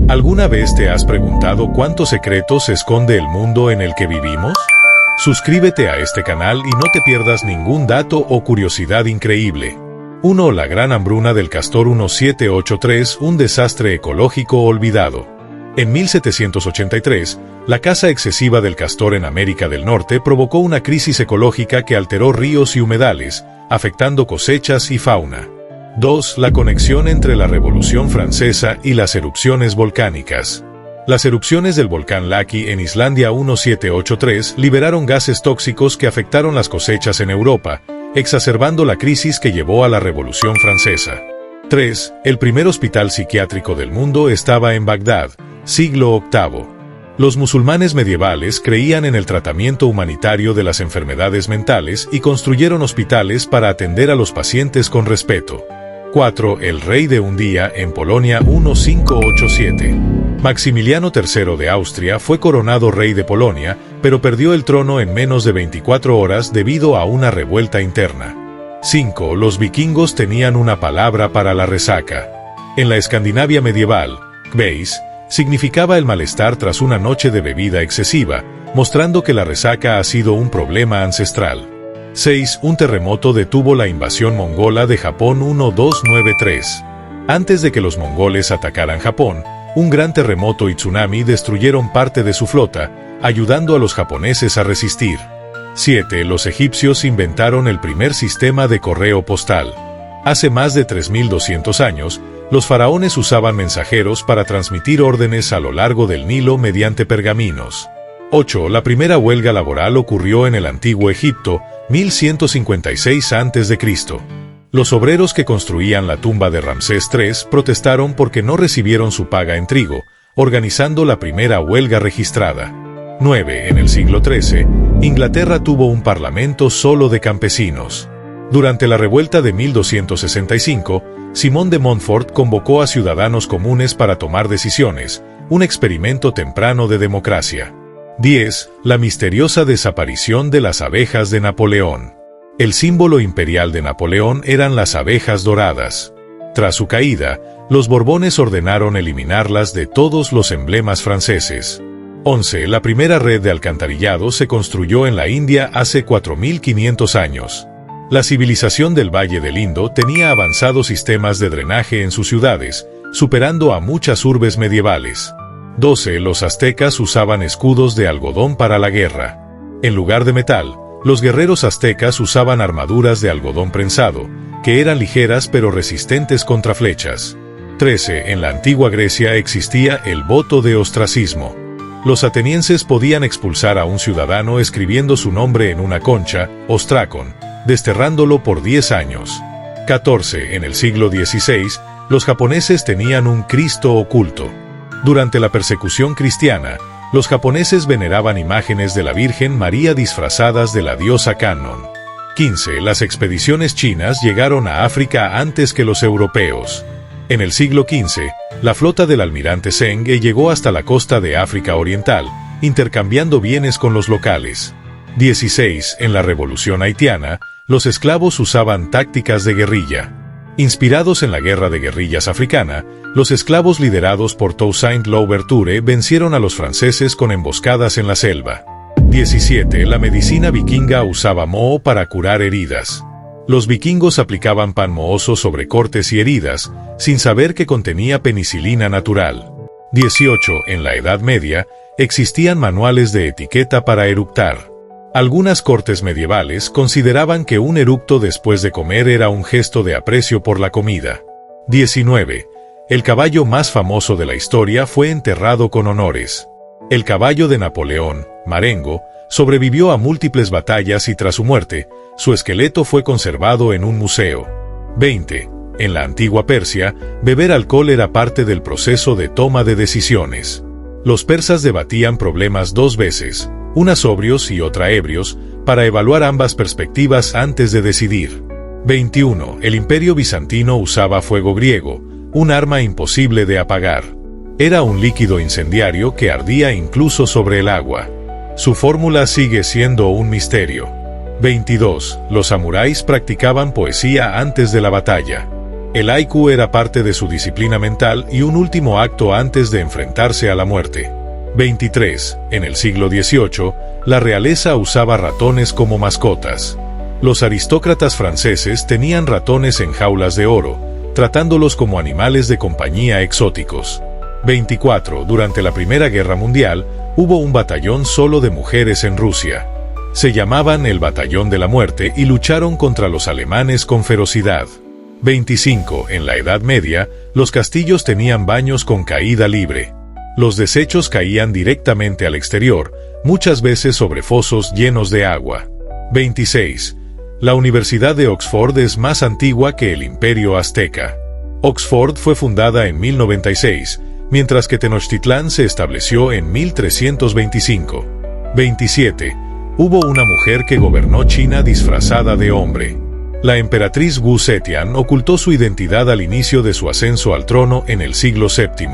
¿Alguna vez te has preguntado cuántos secretos esconde el mundo en el que vivimos? Suscríbete a este canal y no te pierdas ningún dato o curiosidad increíble. 1. La gran hambruna del castor 1783, un desastre ecológico olvidado. En 1783, la caza excesiva del castor en América del Norte provocó una crisis ecológica que alteró ríos y humedales, afectando cosechas y fauna. 2. La conexión entre la Revolución Francesa y las erupciones volcánicas. Las erupciones del volcán Laki en Islandia 1783 liberaron gases tóxicos que afectaron las cosechas en Europa, exacerbando la crisis que llevó a la Revolución Francesa. 3. El primer hospital psiquiátrico del mundo estaba en Bagdad, siglo VIII. Los musulmanes medievales creían en el tratamiento humanitario de las enfermedades mentales y construyeron hospitales para atender a los pacientes con respeto. 4. El rey de un día en Polonia 1587. Maximiliano III de Austria fue coronado rey de Polonia, pero perdió el trono en menos de 24 horas debido a una revuelta interna. 5. Los vikingos tenían una palabra para la resaca. En la Escandinavia medieval, kveis significaba el malestar tras una noche de bebida excesiva, mostrando que la resaca ha sido un problema ancestral. 6. Un terremoto detuvo la invasión mongola de Japón 1293. Antes de que los mongoles atacaran Japón, un gran terremoto y tsunami destruyeron parte de su flota, ayudando a los japoneses a resistir. 7. Los egipcios inventaron el primer sistema de correo postal. Hace más de 3200 años, los faraones usaban mensajeros para transmitir órdenes a lo largo del Nilo mediante pergaminos. 8. La primera huelga laboral ocurrió en el Antiguo Egipto, 1156 a.C. Los obreros que construían la tumba de Ramsés III protestaron porque no recibieron su paga en trigo, organizando la primera huelga registrada. 9. En el siglo XIII, Inglaterra tuvo un parlamento solo de campesinos. Durante la revuelta de 1265, Simón de Montfort convocó a ciudadanos comunes para tomar decisiones, un experimento temprano de democracia. 10. La misteriosa desaparición de las abejas de Napoleón. El símbolo imperial de Napoleón eran las abejas doradas. Tras su caída, los Borbones ordenaron eliminarlas de todos los emblemas franceses. 11. La primera red de alcantarillado se construyó en la India hace 4500 años. La civilización del Valle del Indo tenía avanzados sistemas de drenaje en sus ciudades, superando a muchas urbes medievales. 12. Los aztecas usaban escudos de algodón para la guerra. En lugar de metal, los guerreros aztecas usaban armaduras de algodón prensado, que eran ligeras pero resistentes contra flechas. 13. En la antigua Grecia existía el voto de ostracismo. Los atenienses podían expulsar a un ciudadano escribiendo su nombre en una concha, ostracon, desterrándolo por 10 años. 14. En el siglo XVI, los japoneses tenían un Cristo oculto. Durante la persecución cristiana, los japoneses veneraban imágenes de la Virgen María disfrazadas de la diosa Kannon. 15. Las expediciones chinas llegaron a África antes que los europeos. En el siglo XV, la flota del almirante Zheng llegó hasta la costa de África Oriental, intercambiando bienes con los locales. 16. En la Revolución Haitiana, los esclavos usaban tácticas de guerrilla. Inspirados en la guerra de guerrillas africana, los esclavos liderados por Toussaint Louverture vencieron a los franceses con emboscadas en la selva. 17. La medicina vikinga usaba moho para curar heridas. Los vikingos aplicaban pan mohoso sobre cortes y heridas, sin saber que contenía penicilina natural. 18. En la Edad Media, existían manuales de etiqueta para eructar. Algunas cortes medievales consideraban que un eructo después de comer era un gesto de aprecio por la comida. 19. El caballo más famoso de la historia fue enterrado con honores. El caballo de Napoleón, Marengo, sobrevivió a múltiples batallas y tras su muerte, su esqueleto fue conservado en un museo. 20. En la antigua Persia, beber alcohol era parte del proceso de toma de decisiones. Los persas debatían problemas 2 veces, una sobrios y otra ebrios, para evaluar ambas perspectivas antes de decidir. 21. El Imperio bizantino usaba fuego griego, un arma imposible de apagar. Era un líquido incendiario que ardía incluso sobre el agua. Su fórmula sigue siendo un misterio. 22. Los samuráis practicaban poesía antes de la batalla. El haiku era parte de su disciplina mental y un último acto antes de enfrentarse a la muerte. 23. En el siglo XVIII, la realeza usaba ratones como mascotas. Los aristócratas franceses tenían ratones en jaulas de oro, tratándolos como animales de compañía exóticos. 24. Durante la Primera Guerra Mundial, hubo un batallón solo de mujeres en Rusia. Se llamaban el Batallón de la Muerte y lucharon contra los alemanes con ferocidad. 25. En la Edad Media, los castillos tenían baños con caída libre. Los desechos caían directamente al exterior, muchas veces sobre fosos llenos de agua. 26. La Universidad de Oxford es más antigua que el Imperio Azteca. Oxford fue fundada en 1096, mientras que Tenochtitlán se estableció en 1325. 27. Hubo una mujer que gobernó China disfrazada de hombre. La emperatriz Wu Zetian ocultó su identidad al inicio de su ascenso al trono en el siglo VII.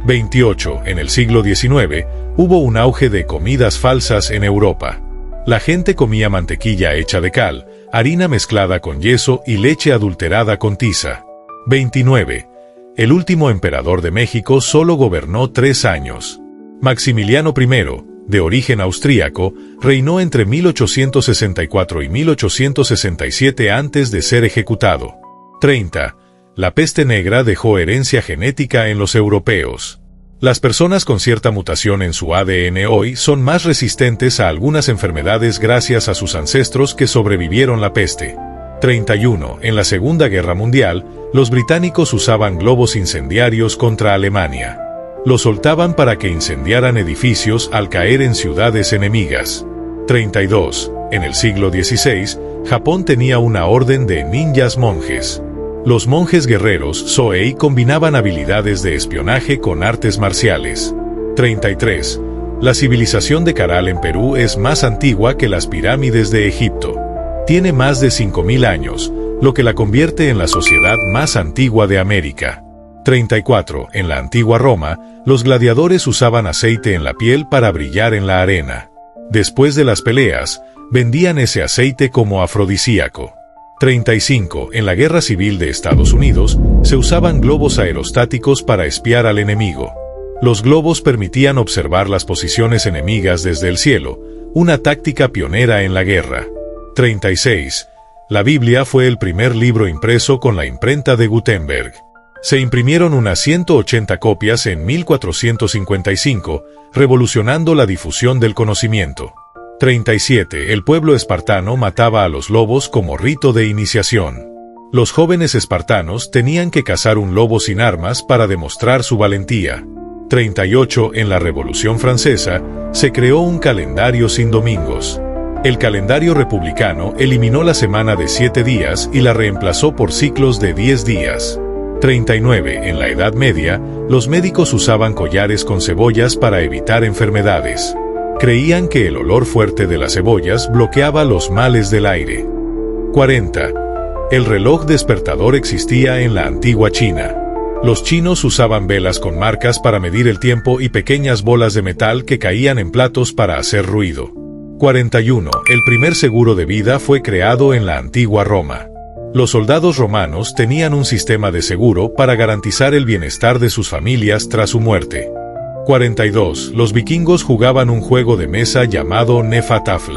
28. En el siglo XIX, hubo un auge de comidas falsas en Europa. La gente comía mantequilla hecha de cal, harina mezclada con yeso y leche adulterada con tiza. 29. El último emperador de México solo gobernó 3 años. Maximiliano I, de origen austríaco, reinó entre 1864 y 1867 antes de ser ejecutado. 30. La peste negra dejó herencia genética en los europeos. Las personas con cierta mutación en su ADN hoy son más resistentes a algunas enfermedades gracias a sus ancestros que sobrevivieron la peste. 31. En la Segunda Guerra Mundial, los británicos usaban globos incendiarios contra Alemania. Los soltaban para que incendiaran edificios al caer en ciudades enemigas. 32. En el siglo XVI, Japón tenía una orden de ninjas monjes. Los monjes guerreros Soei combinaban habilidades de espionaje con artes marciales. 33. La civilización de Caral en Perú es más antigua que las pirámides de Egipto. Tiene más de 5000 años, lo que la convierte en la sociedad más antigua de América. 34. En la antigua Roma, los gladiadores usaban aceite en la piel para brillar en la arena. Después de las peleas, vendían ese aceite como afrodisíaco. 35. En la Guerra Civil de Estados Unidos, se usaban globos aerostáticos para espiar al enemigo. Los globos permitían observar las posiciones enemigas desde el cielo, una táctica pionera en la guerra. 36. La Biblia fue el primer libro impreso con la imprenta de Gutenberg. Se imprimieron unas 180 copias en 1455, revolucionando la difusión del conocimiento. 37. El pueblo espartano mataba a los lobos como rito de iniciación. Los jóvenes espartanos tenían que cazar un lobo sin armas para demostrar su valentía. 38. En la Revolución Francesa, se creó un calendario sin domingos. El calendario republicano eliminó la semana de 7 días y la reemplazó por ciclos de 10 días. 39. En la Edad Media, los médicos usaban collares con cebollas para evitar enfermedades. Creían que el olor fuerte de las cebollas bloqueaba los males del aire. 40. El reloj despertador existía en la antigua China. Los chinos usaban velas con marcas para medir el tiempo y pequeñas bolas de metal que caían en platos para hacer ruido. 41. El primer seguro de vida fue creado en la antigua Roma. Los soldados romanos tenían un sistema de seguro para garantizar el bienestar de sus familias tras su muerte. 42. Los vikingos jugaban un juego de mesa llamado Hnefatafl.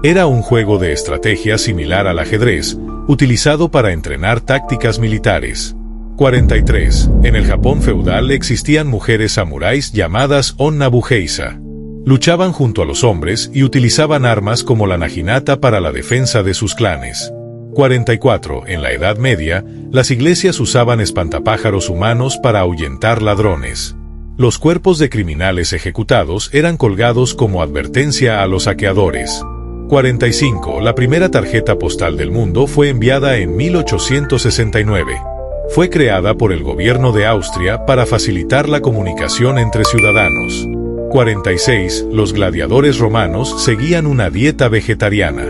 Era un juego de estrategia similar al ajedrez, utilizado para entrenar tácticas militares. 43. En el Japón feudal existían mujeres samuráis llamadas Onna-Bugeisa. Luchaban junto a los hombres y utilizaban armas como la naginata para la defensa de sus clanes. 44. En la Edad Media, las iglesias usaban espantapájaros humanos para ahuyentar ladrones. Los cuerpos de criminales ejecutados eran colgados como advertencia a los saqueadores. 45. La primera tarjeta postal del mundo fue enviada en 1869. Fue creada por el gobierno de Austria para facilitar la comunicación entre ciudadanos. 46. Los gladiadores romanos seguían una dieta vegetariana.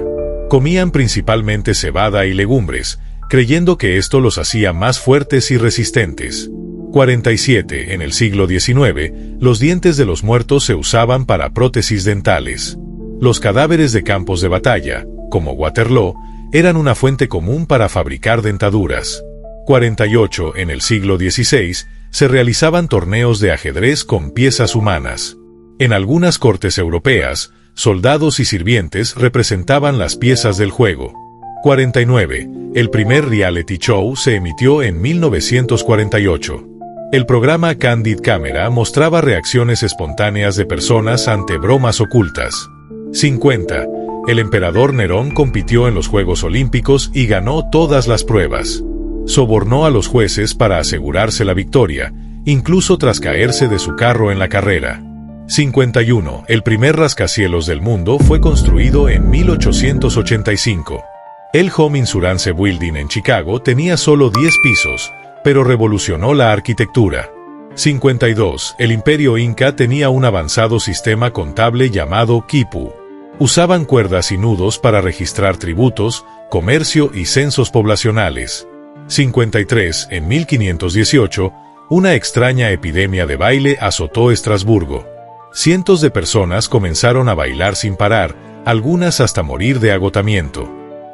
Comían principalmente cebada y legumbres, creyendo que esto los hacía más fuertes y resistentes. 47. En el siglo XIX, los dientes de los muertos se usaban para prótesis dentales. Los cadáveres de campos de batalla, como Waterloo, eran una fuente común para fabricar dentaduras. 48. En el siglo XVI, se realizaban torneos de ajedrez con piezas humanas. En algunas cortes europeas, soldados y sirvientes representaban las piezas del juego. 49. El primer reality show se emitió en 1948. El programa Candid Camera mostraba reacciones espontáneas de personas ante bromas ocultas. 50. El emperador Nerón compitió en los Juegos Olímpicos y ganó todas las pruebas. Sobornó a los jueces para asegurarse la victoria, incluso tras caerse de su carro en la carrera. 51. El primer rascacielos del mundo fue construido en 1885. El Home Insurance Building en Chicago tenía solo 10 pisos, pero revolucionó la arquitectura. 52. El Imperio Inca tenía un avanzado sistema contable llamado quipu. Usaban cuerdas y nudos para registrar tributos, comercio y censos poblacionales. 53. En 1518, una extraña epidemia de baile azotó Estrasburgo. Cientos de personas comenzaron a bailar sin parar, algunas hasta morir de agotamiento.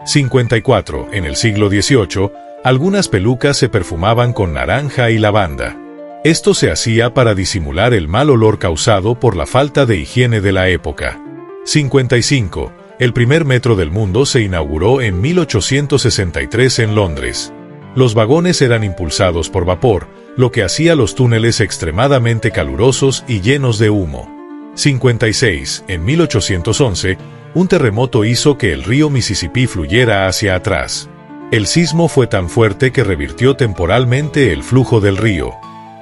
54. En el siglo XVIII, algunas pelucas se perfumaban con naranja y lavanda. Esto se hacía para disimular el mal olor causado por la falta de higiene de la época. 55. El primer metro del mundo se inauguró en 1863 en Londres. Los vagones eran impulsados por vapor, lo que hacía los túneles extremadamente calurosos y llenos de humo. 56. En 1811, un terremoto hizo que el río Mississippi fluyera hacia atrás. El sismo fue tan fuerte que revirtió temporalmente el flujo del río.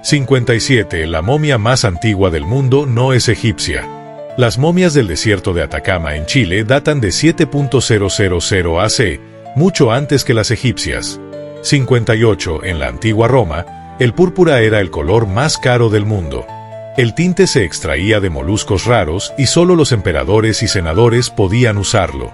57. La momia más antigua del mundo no es egipcia. Las momias del desierto de Atacama en Chile datan de 7.000 AC, mucho antes que las egipcias. 58. En la antigua Roma, el púrpura era el color más caro del mundo. El tinte se extraía de moluscos raros y solo los emperadores y senadores podían usarlo.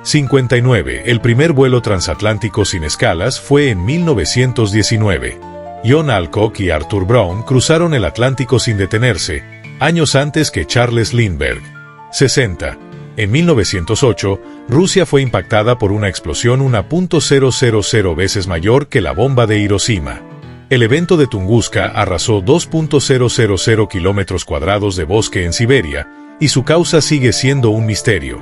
59. El primer vuelo transatlántico sin escalas fue en 1919. John Alcock y Arthur Brown cruzaron el Atlántico sin detenerse, años antes que Charles Lindbergh. 60. En 1908, Rusia fue impactada por una explosión 1.000 veces mayor que la bomba de Hiroshima. El evento de Tunguska arrasó 2.000 kilómetros cuadrados de bosque en Siberia, y su causa sigue siendo un misterio.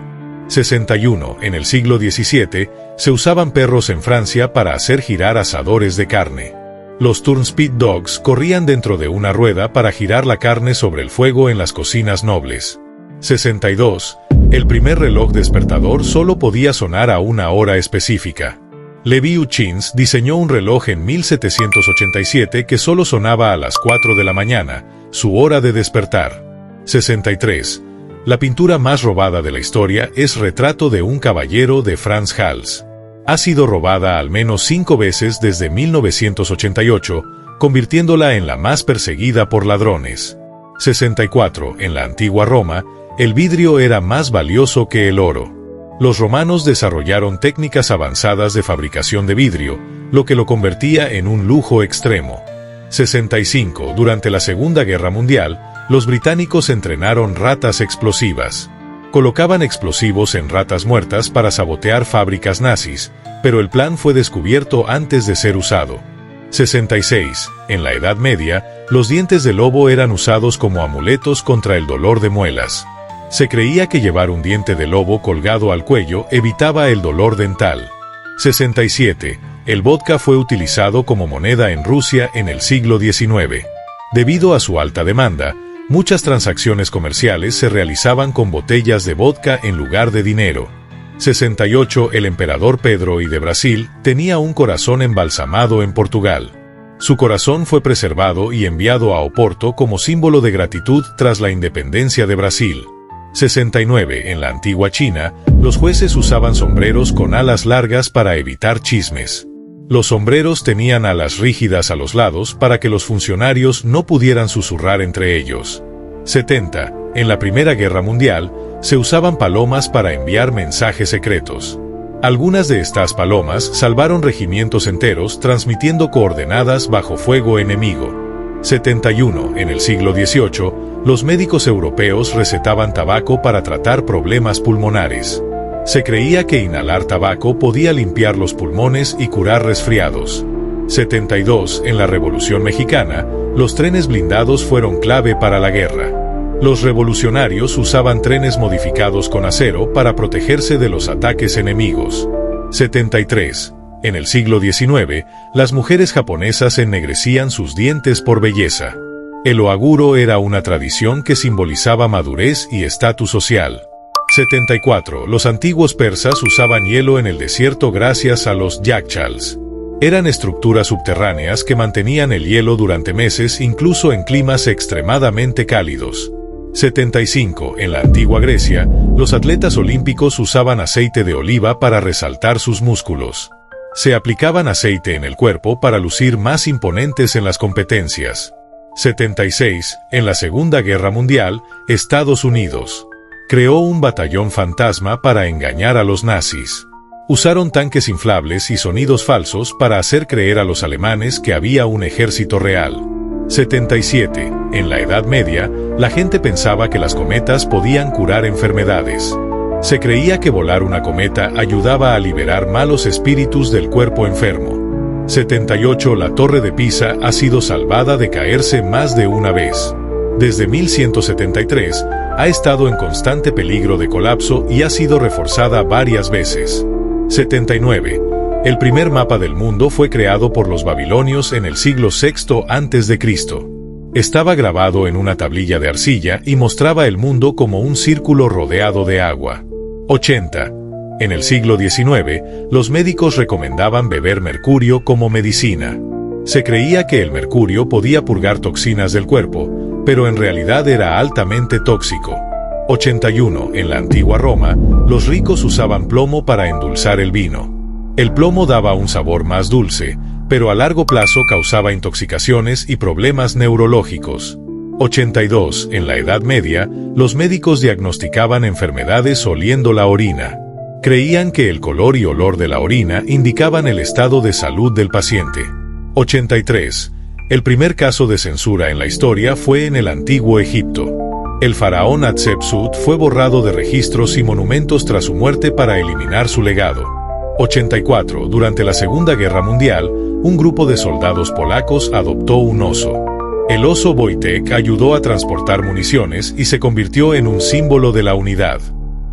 61. En el siglo XVII, se usaban perros en Francia para hacer girar asadores de carne. Los Turnspit Dogs corrían dentro de una rueda para girar la carne sobre el fuego en las cocinas nobles. 62. El primer reloj despertador solo podía sonar a una hora específica. Levi Hutchins diseñó un reloj en 1787 que solo sonaba a las 4 de la mañana, su hora de despertar. 63. La pintura más robada de la historia es Retrato de un caballero de Frans Hals. Ha sido robada al menos 5 veces desde 1988, convirtiéndola en la más perseguida por ladrones. 64. En la antigua Roma, el vidrio era más valioso que el oro. Los romanos desarrollaron técnicas avanzadas de fabricación de vidrio, lo que lo convertía en un lujo extremo. 65. Durante la Segunda Guerra Mundial, los británicos entrenaron ratas explosivas. Colocaban explosivos en ratas muertas para sabotear fábricas nazis, pero el plan fue descubierto antes de ser usado. 66. En la Edad Media, los dientes de lobo eran usados como amuletos contra el dolor de muelas. Se creía que llevar un diente de lobo colgado al cuello evitaba el dolor dental. 67. El vodka fue utilizado como moneda en Rusia en el siglo XIX. Debido a su alta demanda, muchas transacciones comerciales se realizaban con botellas de vodka en lugar de dinero. 68. El emperador Pedro I de Brasil tenía un corazón embalsamado en Portugal. Su corazón fue preservado y enviado a Oporto como símbolo de gratitud tras la independencia de Brasil. 69. En la antigua China, los jueces usaban sombreros con alas largas para evitar chismes. Los sombreros tenían alas rígidas a los lados para que los funcionarios no pudieran susurrar entre ellos. 70. En la Primera Guerra Mundial, se usaban palomas para enviar mensajes secretos. Algunas de estas palomas salvaron regimientos enteros transmitiendo coordenadas bajo fuego enemigo. 71. En el siglo XVIII, los médicos europeos recetaban tabaco para tratar problemas pulmonares. Se creía que inhalar tabaco podía limpiar los pulmones y curar resfriados. 72. En la Revolución Mexicana, los trenes blindados fueron clave para la guerra. Los revolucionarios usaban trenes modificados con acero para protegerse de los ataques enemigos. 73. En el siglo XIX, las mujeres japonesas ennegrecían sus dientes por belleza. El oaguro era una tradición que simbolizaba madurez y estatus social. 74. Los antiguos persas usaban hielo en el desierto gracias a los yakshals. Eran estructuras subterráneas que mantenían el hielo durante meses incluso en climas extremadamente cálidos. 75. En la antigua Grecia, los atletas olímpicos usaban aceite de oliva para resaltar sus músculos. Se aplicaban aceite en el cuerpo para lucir más imponentes en las competencias. 76. En la Segunda Guerra Mundial, Estados Unidos creó un batallón fantasma para engañar a los nazis. Usaron tanques inflables y sonidos falsos para hacer creer a los alemanes que había un ejército real. 77. En la Edad Media, la gente pensaba que las cometas podían curar enfermedades. Se creía que volar una cometa ayudaba a liberar malos espíritus del cuerpo enfermo. 78. La Torre de Pisa ha sido salvada de caerse más de una vez. Desde 1173, ha estado en constante peligro de colapso y ha sido reforzada varias veces. 79. El primer mapa del mundo fue creado por los babilonios en el siglo VI a.C. Estaba grabado en una tablilla de arcilla y mostraba el mundo como un círculo rodeado de agua. 80. En el siglo XIX, los médicos recomendaban beber mercurio como medicina. Se creía que el mercurio podía purgar toxinas del cuerpo, pero en realidad era altamente tóxico. 81. En la antigua Roma, los ricos usaban plomo para endulzar el vino. El plomo daba un sabor más dulce, pero a largo plazo causaba intoxicaciones y problemas neurológicos. 82. En la Edad Media, los médicos diagnosticaban enfermedades oliendo la orina. Creían que el color y olor de la orina indicaban el estado de salud del paciente. 83. El primer caso de censura en la historia fue en el antiguo Egipto. El faraón Hatshepsut fue borrado de registros y monumentos tras su muerte para eliminar su legado. 84. Durante la Segunda Guerra Mundial, un grupo de soldados polacos adoptó un oso. El oso Wojtek ayudó a transportar municiones y se convirtió en un símbolo de la unidad.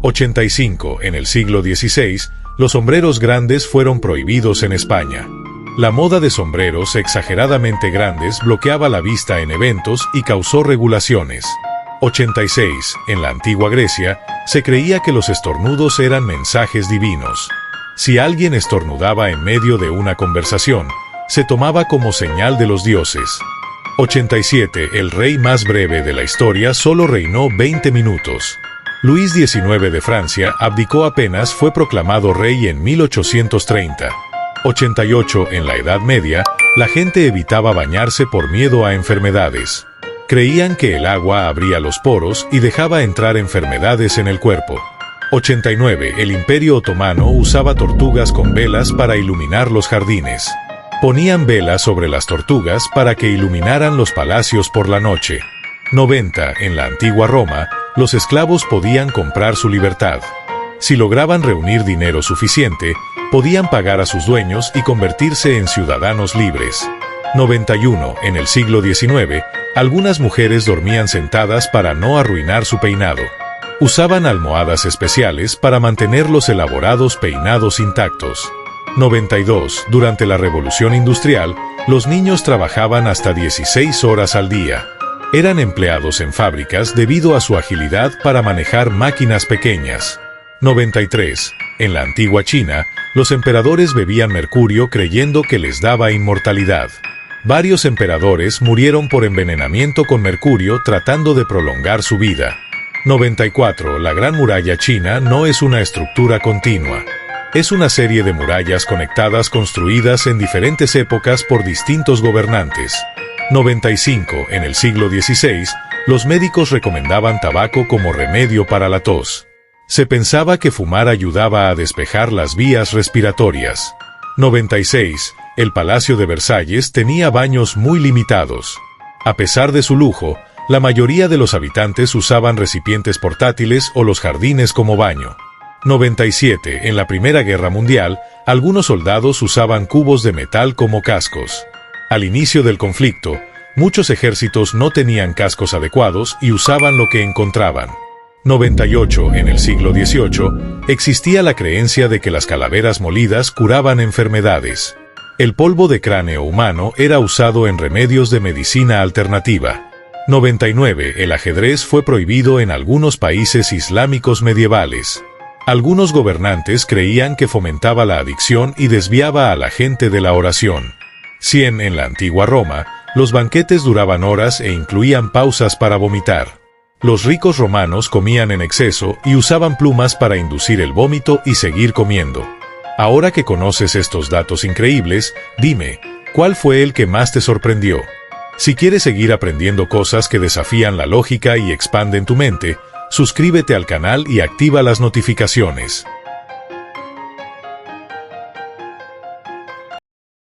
85. En el siglo XVI, los sombreros grandes fueron prohibidos en España. La moda de sombreros exageradamente grandes bloqueaba la vista en eventos y causó regulaciones. 86. En la antigua Grecia, se creía que los estornudos eran mensajes divinos. Si alguien estornudaba en medio de una conversación, se tomaba como señal de los dioses. 87. El rey más breve de la historia solo reinó 20 minutos. Luis XIX de Francia abdicó apenas fue proclamado rey en 1830. 88. En la Edad Media, la gente evitaba bañarse por miedo a enfermedades. Creían que el agua abría los poros y dejaba entrar enfermedades en el cuerpo. 89. El Imperio Otomano usaba tortugas con velas para iluminar los jardines. Ponían velas sobre las tortugas para que iluminaran los palacios por la noche. 90. En la antigua Roma, los esclavos podían comprar su libertad. Si lograban reunir dinero suficiente, podían pagar a sus dueños y convertirse en ciudadanos libres. 91. En el siglo XIX, algunas mujeres dormían sentadas para no arruinar su peinado. Usaban almohadas especiales para mantener los elaborados peinados intactos. 92. Durante la Revolución Industrial, los niños trabajaban hasta 16 horas al día. Eran empleados en fábricas debido a su agilidad para manejar máquinas pequeñas. 93. En la antigua China, los emperadores bebían mercurio creyendo que les daba inmortalidad. Varios emperadores murieron por envenenamiento con mercurio tratando de prolongar su vida. 94. La Gran Muralla China no es una estructura continua. Es una serie de murallas conectadas construidas en diferentes épocas por distintos gobernantes. 95. En el siglo XVI, los médicos recomendaban tabaco como remedio para la tos. Se pensaba que fumar ayudaba a despejar las vías respiratorias. 96. El Palacio de Versalles tenía baños muy limitados. A pesar de su lujo, la mayoría de los habitantes usaban recipientes portátiles o los jardines como baño. 97. En la Primera Guerra Mundial, algunos soldados usaban cubos de metal como cascos. Al inicio del conflicto, muchos ejércitos no tenían cascos adecuados y usaban lo que encontraban. 98. En el siglo XVIII, existía la creencia de que las calaveras molidas curaban enfermedades. El polvo de cráneo humano era usado en remedios de medicina alternativa. 99. El ajedrez fue prohibido en algunos países islámicos medievales. Algunos gobernantes creían que fomentaba la adicción y desviaba a la gente de la oración. 100. En la antigua Roma, los banquetes duraban horas e incluían pausas para vomitar. Los ricos romanos comían en exceso y usaban plumas para inducir el vómito y seguir comiendo. Ahora que conoces estos datos increíbles, dime, ¿cuál fue el que más te sorprendió? Si quieres seguir aprendiendo cosas que desafían la lógica y expanden tu mente, suscríbete al canal y activa las notificaciones.